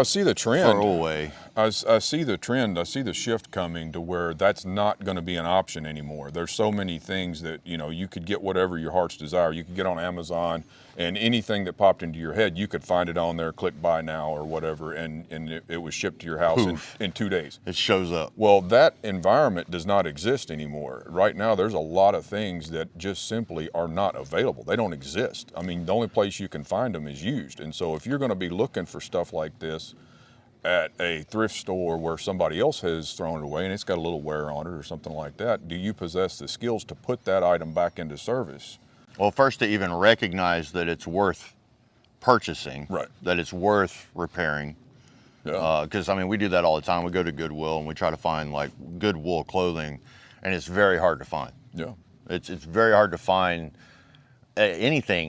I see the trend. throw away. I see the trend. I see the shift coming to where that's not going to be an option anymore. There's so many things that, you know, you could get whatever your heart's desire. You could get on Amazon, and anything that popped into your head, you could find it on there, click buy now or whatever, and it was shipped to your house in 2 days. It shows up. Well, that environment does not exist anymore. Right now, there's a lot of things that just simply are not available. They don't exist. I mean, the only place you can find them is used. And so if you're going to be looking for stuff like this at a thrift store where somebody else has thrown it away and it's got a little wear on it or something like that, do you possess the skills to put that item back into service? Well, first to even recognize that it's worth purchasing, Right. that it's worth repairing. Yeah. Because I mean, we do that all the time. We go to Goodwill and we try to find like good wool clothing, and it's very hard to find. Yeah. It's very hard to find anything